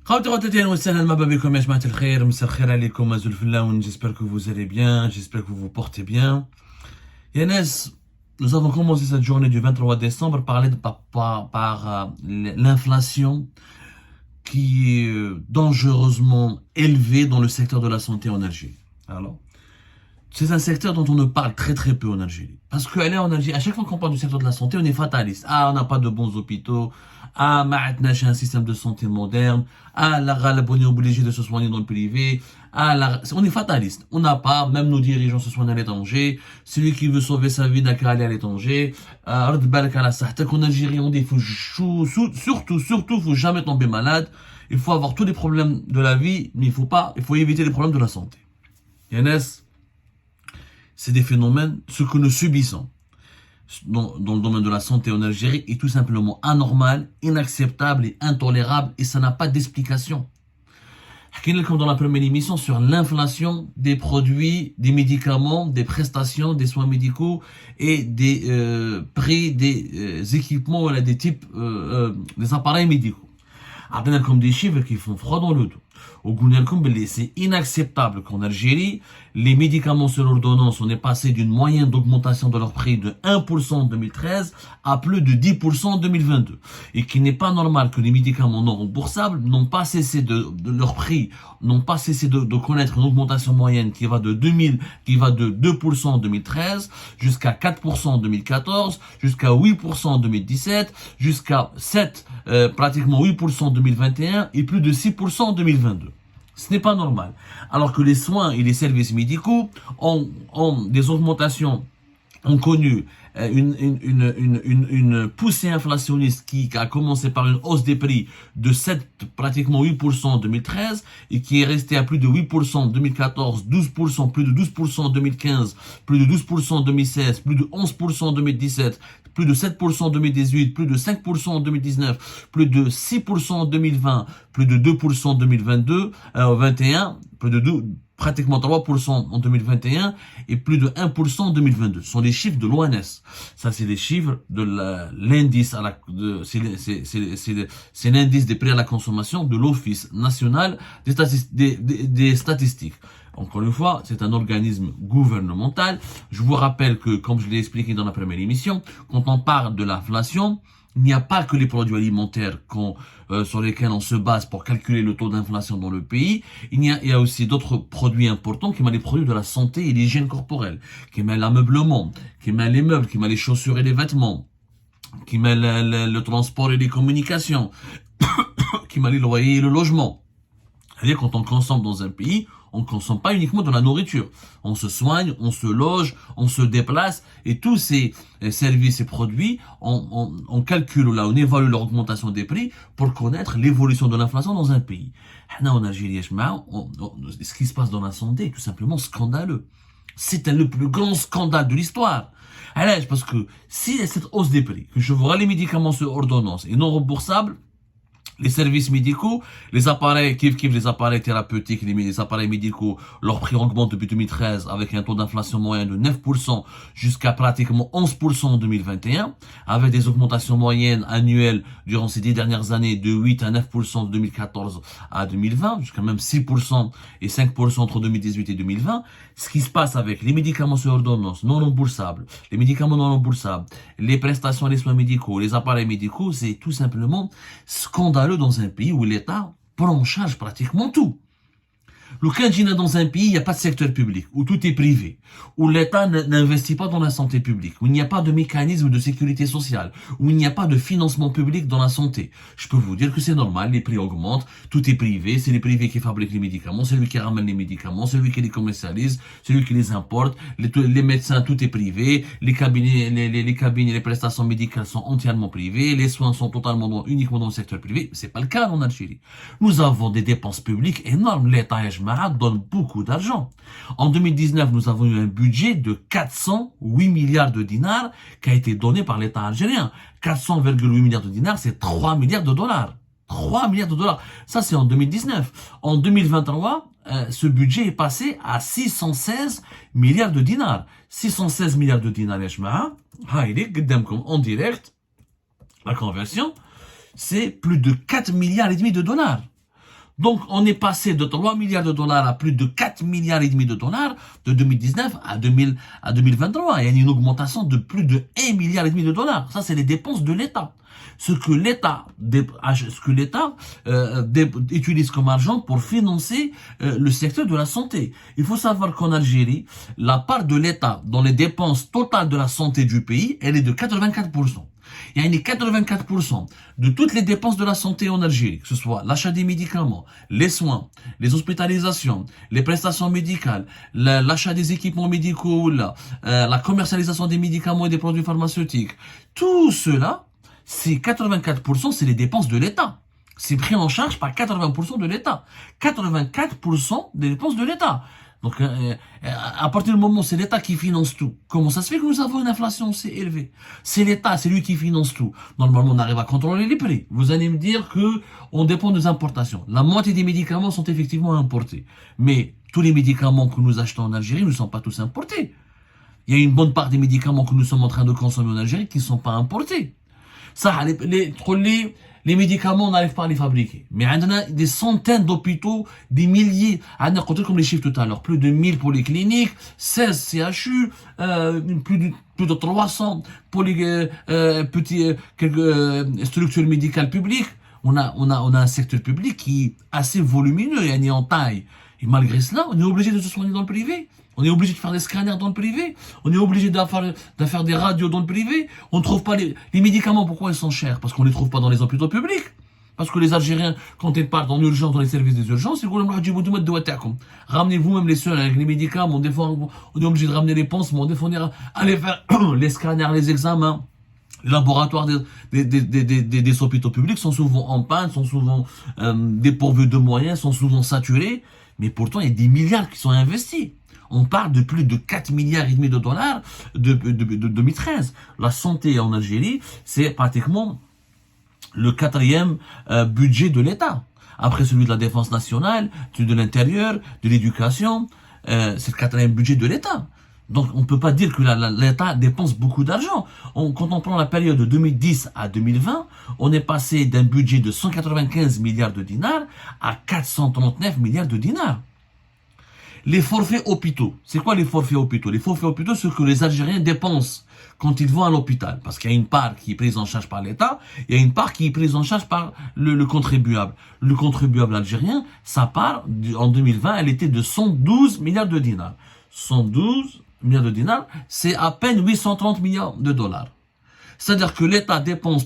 J'espère que vous allez bien, j'espère que vous vous portez bien. Yanes, nous avons commencé cette journée du 23 décembre par l'inflation qui est dangereusement élevée dans le secteur de la santé en Algérie. Alors, c'est un secteur dont on ne parle très très peu en Algérie. Parce qu'elle est en Algérie, à chaque fois qu'on parle du secteur de la santé, on est fataliste. Ah, on n'a pas de bons hôpitaux. Ah, maintenant, j'ai un système de santé moderne. Ah, la Ghalab, on est obligé de se soigner dans le privé. Ah, on est fataliste. On n'a pas, même nos dirigeants se soignent à l'étranger. Celui qui veut sauver sa vie n'a qu'à aller à l'étranger. Rd balak ala sahtak. En Algérie, on dit, surtout, faut jamais tomber malade. Il faut avoir tous les problèmes de la vie, mais il faut éviter les problèmes de la santé. Yanes, c'est des phénomènes, ce que nous subissons dans le domaine de la santé en Algérie est tout simplement anormal, inacceptable et intolérable, et ça n'a pas d'explication. Comme dans la première émission sur l'inflation des produits, des médicaments, des prestations, des soins médicaux et des prix des équipements, des types, des appareils médicaux. Après, comme des chiffres qui font froid dans le dos. C'est inacceptable qu'en Algérie, les médicaments sur ordonnance, on est passé d'une moyenne d'augmentation de leur prix de 1% en 2013 à plus de 10% en 2022. Et qu'il n'est pas normal que les médicaments non remboursables n'ont pas cessé de leur prix, n'ont pas cessé de connaître une augmentation moyenne qui va de 2% en 2013, jusqu'à 4% en 2014, jusqu'à 8% en 2017, jusqu'à pratiquement 8% en 2021 et plus de 6% en 2022. Ce n'est pas normal. Alors que les soins et les services médicaux ont des augmentations, ont connu une poussée inflationniste qui a commencé par une hausse des prix de pratiquement 8% en 2013 et qui est restée à plus de 8% en 2014, 12%, plus de 12% en 2015, plus de 12% en 2016, plus de 11% en 2017, plus de 7% en 2018, plus de 5% en 2019, plus de 6% en 2020, plus de 2% en 2022, 21, plus de pratiquement 3% en 2021 et plus de 1% en 2022. Ce sont les chiffres de l'ONS. Ça, c'est les chiffres de l'indice c'est l'indice des prix à la consommation de l'Office national des statistiques. Encore une fois, c'est un organisme gouvernemental. Je vous rappelle que, comme je l'ai expliqué dans la première émission, quand on parle de l'inflation, il n'y a pas que les produits alimentaires sur lesquels on se base pour calculer le taux d'inflation dans le pays. Il y a aussi d'autres produits importants qui mettent les produits de la santé et l'hygiène corporelle, qui mettent l'ameublement, qui mettent les meubles, qui mettent les chaussures et les vêtements, qui mettent le transport et les communications, qui mettent les loyers et le logement. C'est-à-dire quand on consomme dans un pays, on ne consomme pas uniquement de la nourriture. On se soigne, on se loge, on se déplace et tous ces services et produits, on calcule là, on évalue leur augmentation des prix pour connaître l'évolution de l'inflation dans un pays. En Algérie, ce qui se passe dans la santé est tout simplement scandaleux. C'est le plus grand scandale de l'histoire. Parce que si cette hausse des prix, que je vois les médicaments sur ordonnance et non remboursables, les services médicaux, les appareils, les appareils thérapeutiques, les appareils médicaux, leur prix augmente depuis 2013 avec un taux d'inflation moyen de 9% jusqu'à pratiquement 11% en 2021, avec des augmentations moyennes annuelles durant ces 10 dernières années de 8 à 9% de 2014 à 2020, jusqu'à même 6% et 5% entre 2018 et 2020. Ce qui se passe avec les médicaments sur ordonnance non remboursables, les médicaments non remboursables, les prestations et les soins médicaux, les appareils médicaux, c'est tout simplement scandaleux dans un pays où l'État prend en charge pratiquement tout. Le Kandjina dans un pays, il n'y a pas de secteur public, où tout est privé, où l'État n'investit pas dans la santé publique, où il n'y a pas de mécanisme de sécurité sociale, où il n'y a pas de financement public dans la santé. Je peux vous dire que c'est normal, les prix augmentent, tout est privé, c'est les privés qui fabriquent les médicaments, c'est lui qui ramène les médicaments, c'est lui qui les commercialise, c'est lui qui les importe, les médecins, tout est privé, les cabinets, les prestations médicales sont entièrement privées, les soins sont uniquement dans le secteur privé. C'est pas le cas en Algérie. Nous avons des dépenses publiques énormes, l'État donne beaucoup d'argent. En 2019, nous avons eu un budget de 408 milliards de dinars qui a été donné par l'État algérien. 400,8 milliards de dinars, c'est 3 milliards de dollars. 3 milliards de dollars. Ça, c'est en 2019. En 2023, ce budget est passé à 616 milliards de dinars. 616 milliards de dinars, en direct, la conversion, c'est plus de 4 milliards et demi de dollars. Donc, on est passé de 3 milliards de dollars à plus de 4 milliards et demi de dollars de 2019 à 2023. Il y a une augmentation de plus de 1 milliard et demi de dollars. Ça, c'est les dépenses de l'État. Ce que l'État utilise comme argent pour financer le secteur de la santé. Il faut savoir qu'en Algérie, la part de l'État dans les dépenses totales de la santé du pays, elle est de 84%. Il y a 84% de toutes les dépenses de la santé en Algérie, que ce soit l'achat des médicaments, les soins, les hospitalisations, les prestations médicales, l'achat des équipements médicaux, la commercialisation des médicaments et des produits pharmaceutiques. Tout cela, c'est 84%, c'est les dépenses de l'État. C'est pris en charge par 80% de l'État. 84% des dépenses de l'État. Donc, à partir du moment où c'est l'État qui finance tout, comment ça se fait que nous avons une inflation aussi élevée? C'est l'État, c'est lui qui finance tout. Normalement, on arrive à contrôler les prix. Vous allez me dire que on dépend des importations. La moitié des médicaments sont effectivement importés. Mais tous les médicaments que nous achetons en Algérie ne sont pas tous importés. Il y a une bonne part des médicaments que nous sommes en train de consommer en Algérie qui ne sont pas importés. Ça, les médicaments, on n'arrive pas à les fabriquer. Mais on a des centaines d'hôpitaux, des milliers. On a compté comme les chiffres tout à l'heure. Plus de 1000 polycliniques, 16 CHU, plus de 300 quelques structures médicales publiques. On a un secteur public qui est assez volumineux et en taille. Et malgré cela, on est obligé de se soigner dans le privé. On est obligé de faire des scanners dans le privé. On est obligé de faire des radios dans le privé. On ne trouve pas les médicaments. Pourquoi ils sont chers? Parce qu'on ne les trouve pas dans les hôpitaux publics. Parce que les Algériens, quand ils partent en urgence dans les services des urgences, ils disent ramenez vous-même les soins avec les médicaments. Des fois, on est obligé de ramener les pansements. Des fois, on est aller faire les scanners, les examens. Les laboratoires des hôpitaux publics sont souvent en panne, sont souvent dépourvus de moyens, sont souvent saturés. Mais pourtant, il y a des milliards qui sont investis. On parle de plus de 4 milliards et demi de dollars de 2013. La santé en Algérie, c'est pratiquement le 4e budget de l'État. Après celui de la défense nationale, celui de l'intérieur, de l'éducation, c'est le 4e budget de l'État. Donc on ne peut pas dire que l'État dépense beaucoup d'argent. Quand on prend la période de 2010 à 2020, on est passé d'un budget de 195 milliards de dinars à 439 milliards de dinars. Les forfaits hôpitaux. C'est quoi les forfaits hôpitaux? Les forfaits hôpitaux, c'est ce que les Algériens dépensent quand ils vont à l'hôpital. Parce qu'il y a une part qui est prise en charge par l'État, il y a une part qui est prise en charge par le contribuable. Le contribuable algérien, sa part, en 2020, elle était de 112 milliards de dinars. 112 milliards de dinars, c'est à peine 830 milliards de dollars. C'est-à-dire que l'État dépense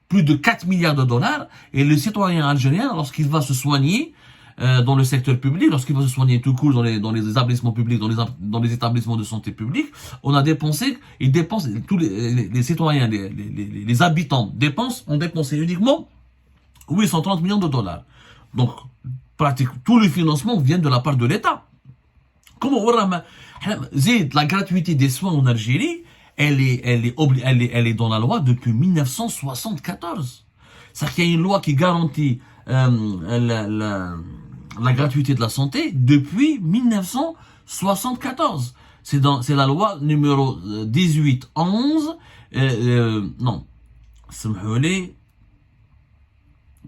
plus de 4 milliards de dollars et le citoyen algérien, lorsqu'il va se soigner, dans le secteur public, lorsqu'il va se soigner tout court dans les établissements publics, dans les établissements de santé publique, ils dépensent, tous les citoyens, les habitants ont dépensé uniquement 830 millions de dollars. Donc, pratiquement, tout le financement vient de la part de l'État. Comment la gratuité des soins en Algérie, elle est dans la loi depuis 1974. C'est-à-dire qu'il y a une loi qui garantit la gratuité de la santé depuis 1974. C'est la loi numéro 1811,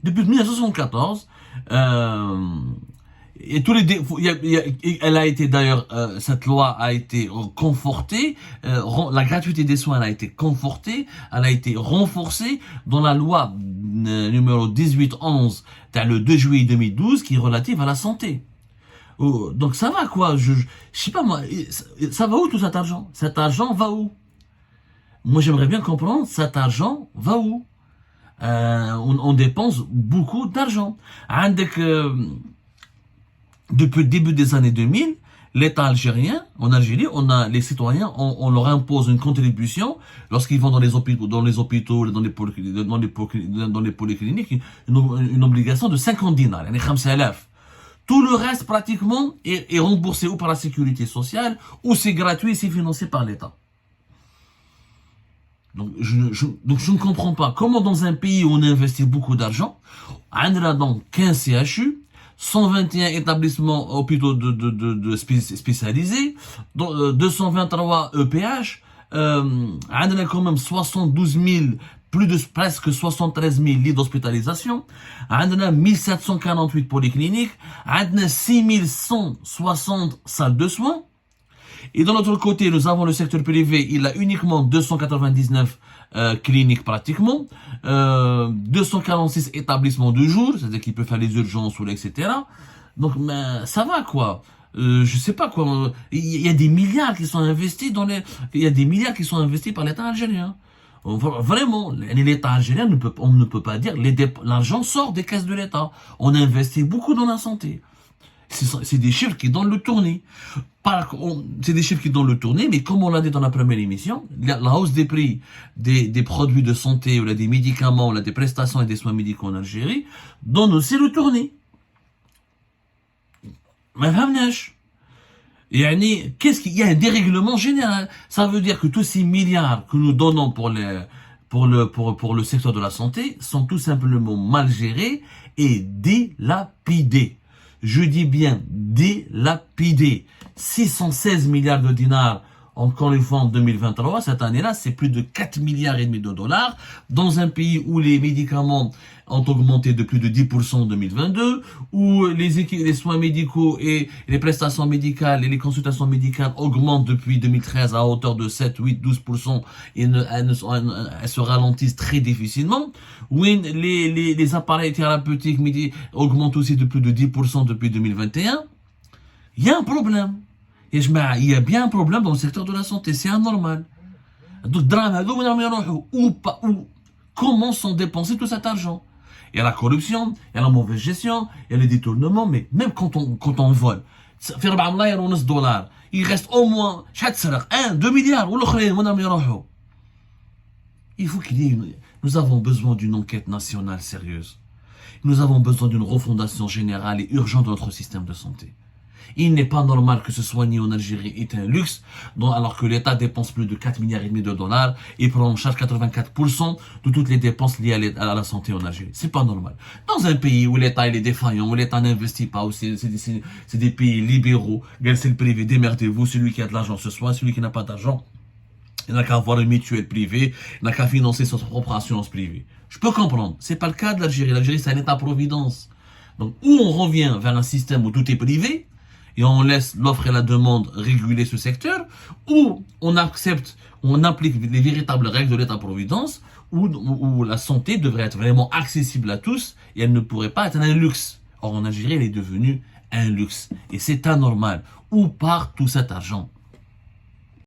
depuis 1974, et elle a été d'ailleurs, cette loi a été confortée, la gratuité des soins a été confortée, elle a été renforcée dans la loi numéro 1811, le 2 juillet 2012, qui est relative à la santé. Donc ça va quoi, je sais pas moi, ça va où tout cet argent? Cet argent va où? Moi j'aimerais bien comprendre, cet argent va où? On dépense beaucoup d'argent. Depuis le début des années 2000, l'État algérien, en Algérie, les citoyens, on leur impose une contribution lorsqu'ils vont dans les hôpitaux, dans les polycliniques, une obligation de 50 dinars, Tout le reste, pratiquement, est remboursé ou par la sécurité sociale, ou c'est gratuit, c'est financé par l'État. Donc je ne comprends pas comment dans un pays où on investit beaucoup d'argent, on a donc 15 CHU, 121 établissements hôpitaux spécialisés, 223 EPH, on a quand même 72 000 plus de presque 73 000 lits d'hospitalisation, 1748 polycliniques, 6160 salles de soins. Et de l'autre côté, nous avons le secteur privé, il a uniquement 299 cliniques pratiquement, 246 établissements de jour, c'est-à-dire qu'il peut faire les urgences ou etc. Donc ça va quoi. Je sais pas quoi. Il y a des milliards qui sont investis il y a des milliards qui sont investis par l'État algérien. Vraiment, l'État algérien on ne peut pas dire l'argent sort des caisses de l'État. On investit beaucoup dans la santé. C'est des chiffres qui donnent le tournis. C'est des chiffres qui donnent le tournis, mais comme on l'a dit dans la première émission, la hausse des prix des produits de santé, ou là, des médicaments, ou là, des prestations et des soins médicaux en Algérie, donne aussi le tournis. Mais qu'est-ce qu'il y a un dérèglement général. Ça veut dire que tous ces milliards que nous donnons pour le secteur de la santé sont tout simplement mal gérés et dilapidés. Je dis bien dilapidés. 616 milliards de dinars, encore une fois en 2023, cette année-là, c'est plus de 4 milliards et demi de dollars, dans un pays où les médicaments ont augmenté de plus de 10% en 2022, où les soins médicaux et les prestations médicales et les consultations médicales augmentent depuis 2013 à hauteur de 7, 8, 12% et elles se ralentissent très difficilement, où les appareils thérapeutiques augmentent aussi de plus de 10% depuis 2021, il y a un problème. Et il y a bien un problème dans le secteur de la santé, c'est anormal. Donc, comment sont dépensés tout cet argent? Il y a la corruption, il y a la mauvaise gestion, il y a les détournements, mais même quand on vole, il reste au moins 1, 2 milliards, il faut nous avons besoin d'une enquête nationale sérieuse. Nous avons besoin d'une refondation générale et urgente de notre système de santé. Il n'est pas normal que se soigner en Algérie est un luxe, alors que l'État dépense plus de 4 milliards et demi de dollars et prend en charge 84% de toutes les dépenses liées à la santé en Algérie. C'est pas normal. Dans un pays où l'État est défaillant, où l'État n'investit pas, où c'est des pays libéraux, c'est le privé, démerdez-vous, celui qui a de l'argent se soigne, celui qui n'a pas d'argent, il n'a qu'à avoir une mutuelle privée, il n'a qu'à financer sa propre assurance privée. Je peux comprendre. C'est pas le cas de l'Algérie. L'Algérie, c'est un État-providence. Donc, ou on revient vers un système où tout est privé, et on laisse l'offre et la demande réguler ce secteur, ou on applique les véritables règles de l'État-providence, où la santé devrait être vraiment accessible à tous, et elle ne pourrait pas être un luxe. Or, en Algérie, elle est devenue un luxe. Et c'est anormal. Où part tout cet argent?